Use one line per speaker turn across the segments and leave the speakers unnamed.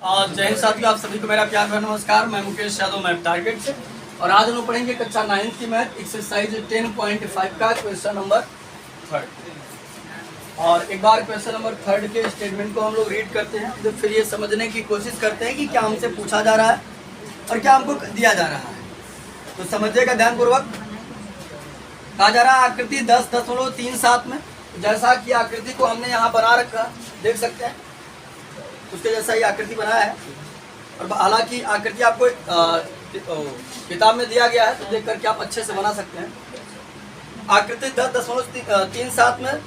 जय हिंद साथियों, आप सभी को मेरा प्यार भरा नमस्कार। मैं मुकेश यादव, मैथ टारगेट से। और आज हम लोग पढ़ेंगे कक्षा 9 की मैथ एक्सरसाइज 10.5 का क्वेश्चन नंबर 3। और एक बार क्वेश्चन नंबर 3 के स्टेटमेंट को हम लोग रीड करते हैं, तो फिर ये समझने की कोशिश करते हैं कि क्या हमसे पूछा जा रहा है और क्या हमको दिया जा रहा है। तो समझिएगा ध्यानपूर्वक। कहा जा रहा है आकृति 10.37 में, जैसा कि आकृति को हमने यहाँ बना रखा, देख सकते हैं उसके जैसा ही आकृति बना है। और हालांकि आकृति आपको किताब में दिया गया है, तो देख करके आप अच्छे से बना सकते हैं। आकृति 10.37 में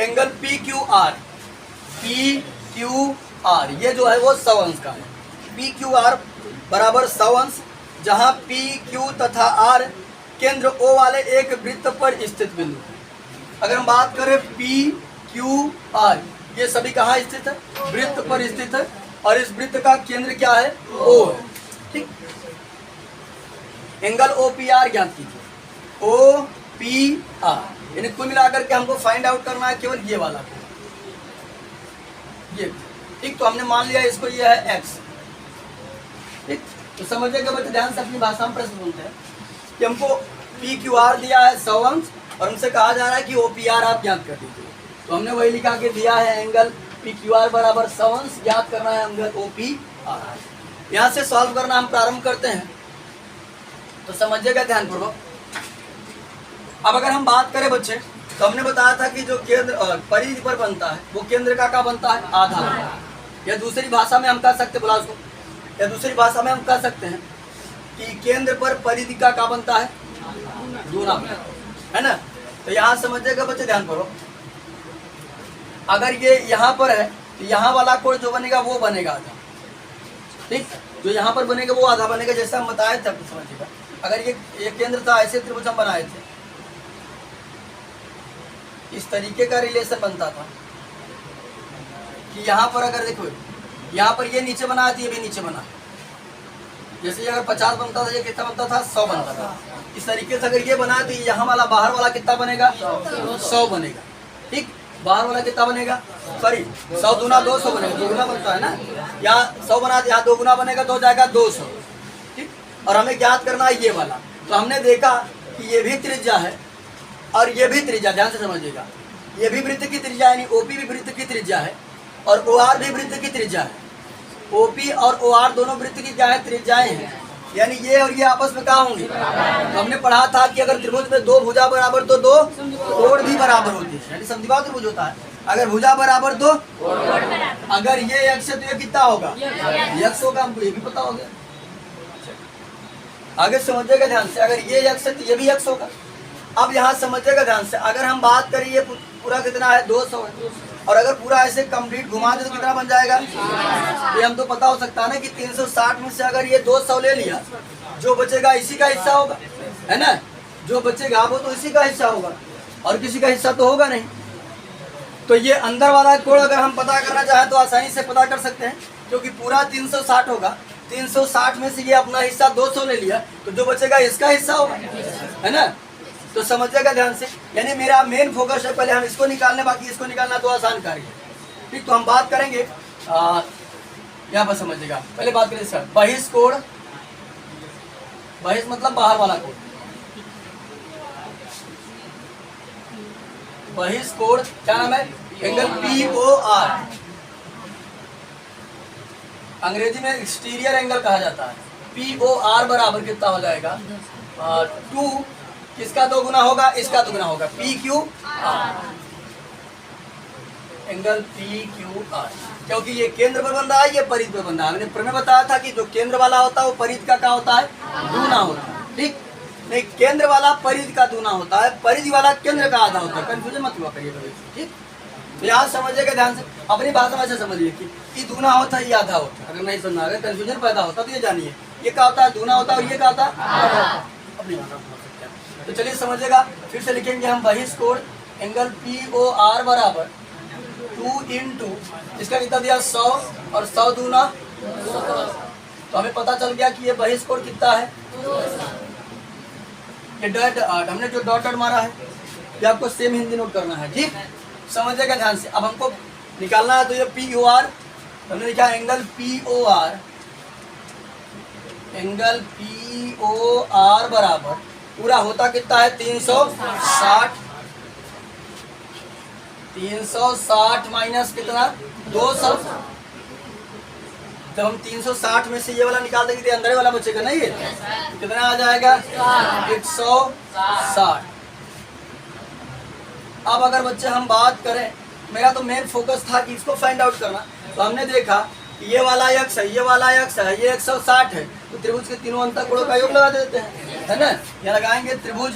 एंगल पी क्यू आर ये जो है वो 100 अंश का है। पी क्यू आर बराबर 100 अंश, जहाँ पी क्यू तथा आर केंद्र ओ वाले एक वृत्त पर स्थित बिंदु है। अगर हम बात करें पी क्यू आर, ये सभी कहाँ स्थित है? वृत्त पर स्थित है। और इस वृत्त का केंद्र क्या है? ओ है। ठीक, एंगल ओ पी आर ज्ञात कीजिए। ओ पी आर यानी कुल मिलाकर के हमको फाइंड आउट करना है केवल ये वाला, ये। ठीक, तो हमने मान लिया इसको, ये है एक्स। ठीक, तो समझिएगा बच्चे, ध्यान से अपनी भाषा में प्रश्न सुनते हैं कि हमको पी क्यू आर दिया है 100 अंश और हमसे कहा जा रहा है कि ओ पी आर आप ज्ञात कर दीजिए। तो हमने वही लिखा के दिया है एंगल पी क्यू आर बराबर 100 अंश, ज्ञात करना है एंगल ओ पी आर। यहाँ से सॉल्व करना हम प्रारंभ करते हैं, तो समझिएगा ध्यानपूर्वक। अब अगर हम बात करें बच्चे, तो हमने बताया था कि जो केंद्र परिधि पर बनता है वो केंद्र का बनता है? आधा बनता है। या दूसरी भाषा में हम कह सकते, बोला उसको, या दूसरी भाषा में हम कह सकते हैं कि केंद्र पर परिधि का बनता है? दूना बनता है ना। तो यहाँ समझिएगा बच्चे ध्यानपूर्वक, अगर ये यहाँ पर है तो यहाँ वाला कोण जो बनेगा वो बनेगा आधा। ठीक, जो यहाँ पर बनेगा वो आधा बनेगा, जैसा हम बताए थे। समझिएगा, अगर ये केंद्र था, ऐसे त्रिभुज हम बनाए थे, इस तरीके का रिलेशन बनता था कि यहाँ पर अगर देखो, यहाँ पर ये नीचे बना है तो ये भी नीचे बना। जैसे अगर 50 बनता था, ये कितना बनता था? 100 बनता था। इस तरीके से अगर ये बना है तो यहाँ वाला बाहर वाला कितना बनेगा? 100 बनेगा। ठीक, बाहर वाला कितना बनेगा? सॉरी, 100 दूना 200 बनेगा, 2 गुना बनता है ना। यहाँ 100 बना, यहाँ 2 गुना बनेगा तो हो जाएगा 200। ठीक, और हमें ज्ञात करना है ये वाला। तो हमने देखा कि ये भी त्रिज्या है और ये भी त्रिज्या, ध्यान से समझिएगा। ये भी वृत्त की त्रिज्या यानी ओपी भी वृत्त की त्रिज्या है और ओ आर भी वृत्त की त्रिज्या है। ओपी और ओ आर दोनों वृत्त की क्या है? त्रिज्याएं हैं, यानी ये और ये आपस में क्या होंगे? तो हमने पढ़ा था कि अगर त्रिभुज में 2 भुजा बराबर तो 2 कोण भी बराबर होती है, यानी समद्विबाहु त्रिभुज होता है। अगर भुजा बराबर तो अगर ये x है तो ये कितना होगा? x होगा, हमको ये भी पता हो गया। आगे समझिएगा ध्यान से, अगर ये x है तो ये भी x होगा। अब यहाँ समझिएगा ध्यान से, अगर हम बात करें ये पूरा कितना है? 200 है। और अगर पूरा ऐसे कंप्लीट घुमा दे तो कितना बन जाएगा? ये हम तो पता हो सकता है ना कि 360 में से अगर ये 200 ले लिया, जो बचेगा इसी का हिस्सा होगा, है ना। जो बचेगा वो तो इसी का हिस्सा होगा और किसी का हिस्सा तो होगा नहीं। तो ये अंदर वाला कोण अगर हम पता करना चाहें तो आसानी से पता कर सकते हैं, क्योंकि पूरा 360 होगा। 360 में से ये अपना हिस्सा 200 ले लिया, तो जो बचेगा इसका हिस्सा होगा, है ना। तो समझिएगा ध्यान से, यानी मेरा मेन फोकस है पहले हम इसको निकालने, बाकी इसको निकालना तो आसान कार्य है। ठीक, तो हम बात करेंगे यहाँ पर, समझिएगा। पहले बात करें सर बहिष्कोण। बहिष मतलब बाहर वाला कोण। बहिष्कोण क्या नाम है? एंगल पी ओ आर, अंग्रेजी में एक्सटीरियर एंगल कहा जाता है। पी ओ आर बराबर कितना हो जाएगा? 2, किसका 2 गुना होगा? इसका 2 गुना होगा, P Q R. Angle P Q R, क्योंकि ये केंद्र पर बन रहा है, ये परिधि पर बन रहा है। मैंने प्रमेय बताया था कि जो केंद्र वाला होता है वो परिधि का क्या होता है? दूना होता है। ठीक, नहीं, केंद्र वाला परिधि का दूना होता है, परिधि वाला केंद्र का आधा होता है। कंफ्यूजन मत हुआ करिए। ठीक, तो यहाँ समझिएगा ध्यान से, अपनी भाषा में ऐसे समझिए कि ये दूना होता है, ये आधा होता है। अगर नहीं समझना, अगर कंफ्यूजन पैदा होता तो ये जानिए, ये क्या होता है? दूना होता है और ये क्या होता है? अपनी भाषा में। तो चलिए समझिएगा, फिर से लिखेंगे हम बहिष्कोण एंगल पी ओ आर बराबर 2 इंटू इसका कितना दिया? 100 और 100 दूना। तो हमें पता चल गया कि ये बहिष्कोण कितना है? ये डॉट, हमने जो डॉट मारा है ये आपको सेम हिंदी नोट करना है। ठीक, समझिएगा ध्यान से। अब हमको निकालना है तो ये पी यू आर हमने लिखा एंगल POR, एंगल POR बराबर पूरा होता कितना है 360, 360 माइनस कितना 200। जब हम 360 में से ये वाला निकाल देंगे तो अंदर वाला बचेगा नहीं है, कितना आ जाएगा 160। अब अगर बच्चे हम बात करें, मेरा तो मेन फोकस था कि इसको फाइंड आउट करना, तो हमने देखा कि ये वाला x है, ये वाला x है, ये 160 है, तो त्रिभुज के तीनों अंतर कोणों का योग लगा देते हैं, है ना। यहाँ लगाएंगे त्रिभुज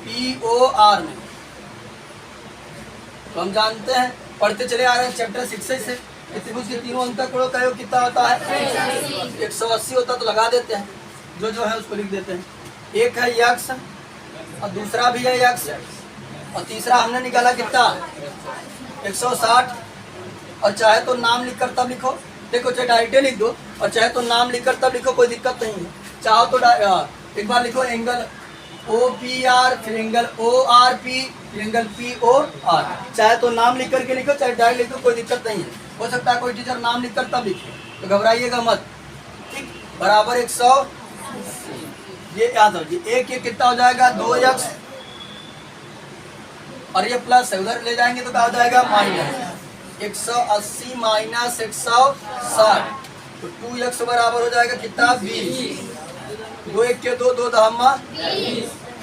POR में, तो हम जानते हैं पढ़ते चले आ रहे हैं चैप्टर 6 से त्रिभुज के तीनों अंतर कोणों का योग कितना होता है 180 होता, तो लगा देते हैं, जो है उसको लिख देते हैं। एक है x और दूसरा भी है x, और तीसरा हमने निकाला कितना 160, और चाहे तो नाम लिखकर तब लिखो, देखो चाहे डायरेक्ट लिख दो और चाहे तो नाम लिखकर तब लिखो, कोई दिक्कत नहीं है। चाहो तो एक बार लिखो एंगल OPR, फिर एंगल ORP, फिर एंगल POR, चाहे तो नाम लिख करके लिखो चाहे डायरेक्ट लिखो, कोई दिक्कत नहीं है। हो सकता है कोई टीचर नाम लिखकर तब लिखे, तो घबराइएगा मत, ठीक। बराबर 100, ये याद रखिए, एक ये कितना हो जाएगा 2x, और ये प्लस है, उधर ले जाएंगे तो क्या हो जाएगा माइनस 180 माइनस 160, तो 2x बराबर हो जाएगा कितना 20, 2 1 के 2, 2 दहम्मा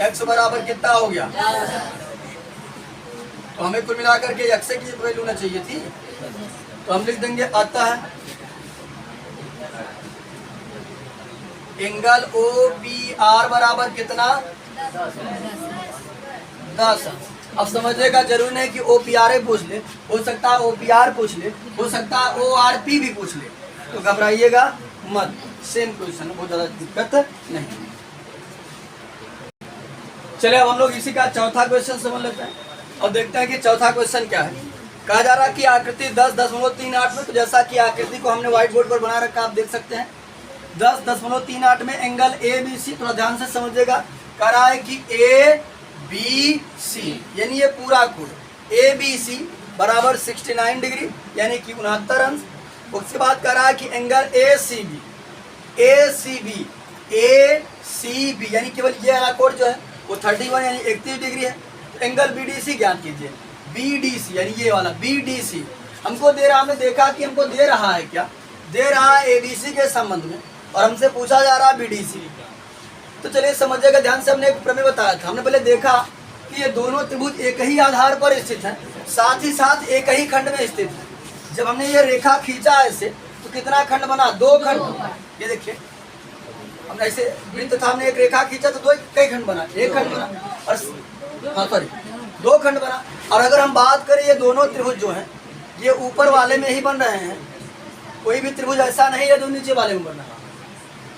x बराबर कितना हो गया। तो हमें कुल मिलाकर के x की वैल्यू होना चाहिए थी, तो हम लिख देंगे अतः एंगल OPR बराबर कितना 10। अब समझिएगा, जरूरी नहीं कि OPR पूछ ले, हो सकता है OPR पूछ ले, हो सकता है ORP भी पूछ ले, तो घबराइएगा मत, सेम क्वेश्चन, बहुत ज्यादा दिक्कत नहीं। चलिए अब हम लोग इसी का चौथा क्वेश्चन समझ लेते हैं और देखते हैं कि चौथा क्वेश्चन क्या है। कहा जा रहा है कि आकृति 10.38 में, तो जैसा कि आकृति को हमने व्हाइट बोर्ड पर बना रखा, आप देख सकते हैं 10.38 में एंगल ABC, थोड़ा ध्यान से समझिएगा। कह रहा है कि ABC यानी ये पूरा कोण ABC बराबर 69 डिग्री यानी कि 69 अंश। उसके बाद कह रहा है कि एंगल ACB यानी केवल ये वाला कोण जो है वो 31 यानी 31 डिग्री है। तो एंगल BDC ज्ञात कीजिए, BDC यानी ये वाला BDC हमको दे रहा, हमने देखा कि हमको दे रहा है, क्या दे रहा है ABC के संबंध में, और हमसे पूछा जा रहा है BDC। तो चलिए समझिएगा ध्यान से, हमने एक प्रमेय बताया था, हमने पहले देखा कि ये दोनों त्रिभुज एक ही आधार पर स्थित हैं, साथ ही साथ एक ही खंड में स्थित है। जब हमने ये रेखा खींचा ऐसे तो कितना खंड बना 2 खंड। ये देखिए हमने ऐसे वृत्त था, हमने एक रेखा खींचा तो 2 कई खंड बना, 1 खंड बना, और हाँ सॉरी 2 खंड बना। और अगर हम बात करें ये दोनों त्रिभुज जो हैं ये ऊपर वाले में ही बन रहे हैं, कोई भी त्रिभुज ऐसा नहीं है जो नीचे वाले में बन रहा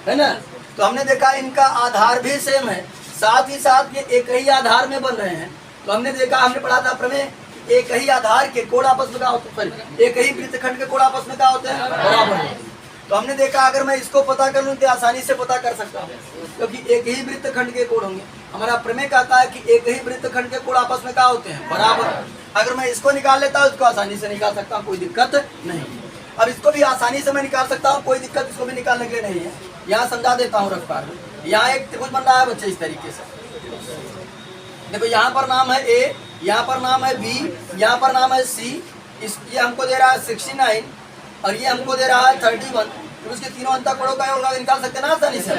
है ना। तो हमने देखा इनका आधार भी सेम है, साथ ही साथ ये एक ही आधार में बन रहे हैं। तो हमने देखा, हमने पढ़ा था प्रमेय, एक ही आधार के कोण आपस में क्या होते हैं, एक ही वृत्तखंड के कोण आपस में क्या होते हैं बराबर होते हैं। तो हमने देखा अगर मैं इसको पता कर लूँ तो आसानी से पता कर सकता हूँ, क्योंकि एक ही वृत्तखंड के कोण होंगे। हमारा प्रमेय कहता है कि एक ही वृत्तखंड के कोण आपस में क्या होते हैं बराबर। अगर मैं इसको निकाल लेता हूँ इसको आसानी से निकाल सकता हूँ, कोई दिक्कत नहीं। अब इसको भी आसानी से मैं निकाल सकता हूँ, कोई दिक्कत इसको भी निकालने के लिए नहीं है। यहाँ समझा देता हूँ रफ्तार में। यहाँ एक त्रिभुज बन रहा है बच्चे इस तरीके से, देखो यहाँ पर नाम है A, यहाँ पर नाम है B, यहाँ पर नाम है C। ये हमको दे रहा है 69 और ये हमको दे रहा है 31। तो उसके तीनों अंतर कोणों का योग निकाल सकते हैं ना आसानी से,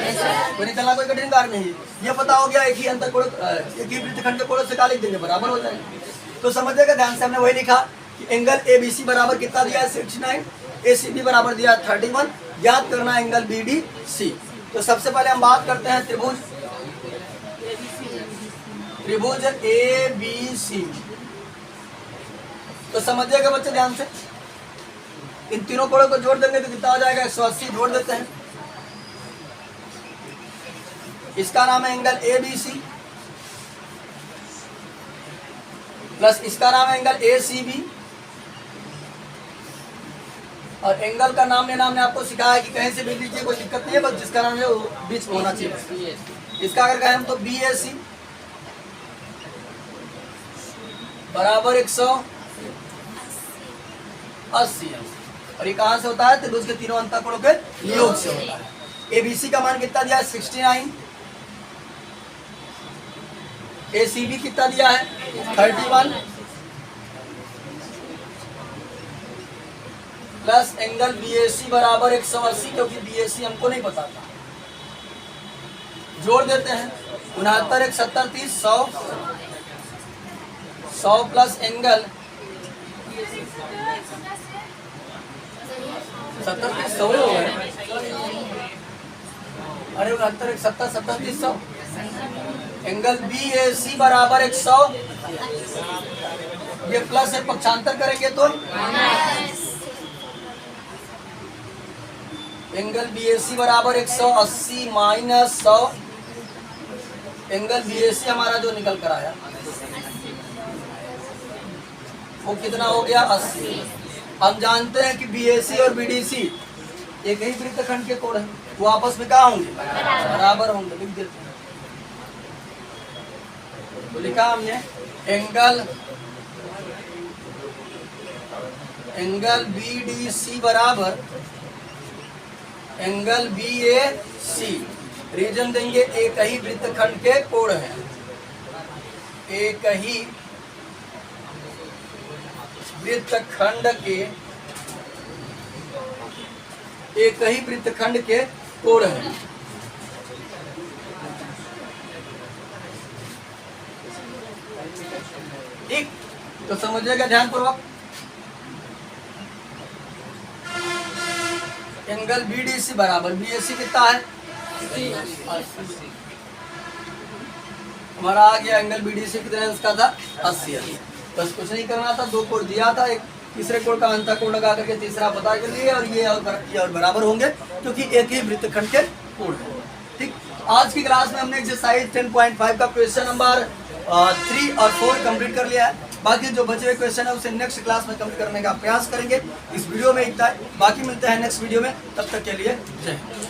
तो निकालना कोई कठिन कार्य नहीं है। ये पता हो गया एक ही अंतर कोण, एक ही वृत्तखंड के कोणों से क्या लिख देंगे बराबर हो जाएंगे। तो समझिएगा ध्यान से, हमने वही लिखा कि एंगल ABC बराबर कितना दिया है 69, ACB बराबर दिया है 31, ज्ञात करना एंगल BDC। तो सबसे पहले हम बात करते हैं त्रिभुज ABC। तो समझिएगा बच्चे ध्यान से, इन तीनों कोणों को जोड़ देंगे तो कितना हो जाएगा 180, जोड़ देते हैं। इसका नाम है एंगल ABC प्लस इसका नाम है एंगल ACB, और एंगल का नाम लेना हमने आपको सिखाया कि कहीं से भी लीजिए, कोई दिक्कत नहीं है, बस जिसका नाम है वो बीच में होना चाहिए। इसका अगर कहें हम तो BAC बराबर 100, 80 अंश। और ये कहाँ से होता है? त्रिभुज के तीनों अंतःकोणों के योग से होता है। एबीसी का मान कितना दिया है? 69। एसीबी कितना दिया है? 31 प्लस एंगल बीएसी बराबर 180, क्योंकि बीएसी हमको नहीं पता था। जोड़ देते हैं 69 1 70 30 100 प्लस एंगल 70 30 100 हो गए। अरे 69 1 70 70 30 100 एंगल बीएसी बराबर 100। ये प्लस है, पक्षांतर करेंगे तो एंगल बीएसी बराबर 180 माइनस 100। एंगल बीएसी हमारा जो निकल कर आया वो कितना हो गया? 80। हम जानते हैं कि बीएसी और बीडीसी एक ही वृत्तखंड के कोण है, वो आपस में कहाँ होंगे? बराबर होंगे। लिख देते हैं, तो लिखा हमने एंगल बीडीसी बराबर एंगल बीएसी। रीजन देंगे एक ही वृत्तखंड के कोण है, एक ही वृत्तखंड के कोण है। ठीक, तो समझिएगा ध्यान पूर्वक। एंगल बीडीसी बराबर बीएसी कितना है? हमारा आ गया एंगल बीडीसी कितने अंश का था? 80 अंश। बस कुछ नहीं करना था, दो कोण दिया था, एक तीसरे कोण का अंतःकोण लगा करके तीसरा पता कर लिए, और ये और बराबर होंगे क्योंकि एक ही वृत्तखंड के कोण है। ठीक, आज की क्लास में हमने एक्सरसाइज 10.5 का क्वेश्चन नंबर 3 और 4 कंप्लीट कर लिया है। बाकी जो बचे हुए क्वेश्चन है उसे नेक्स्ट क्लास में कंप्लीट करने का प्रयास करेंगे। इस वीडियो में इतना है, बाकी मिलते हैं नेक्स्ट वीडियो में, तब तक के लिए जय हिंद।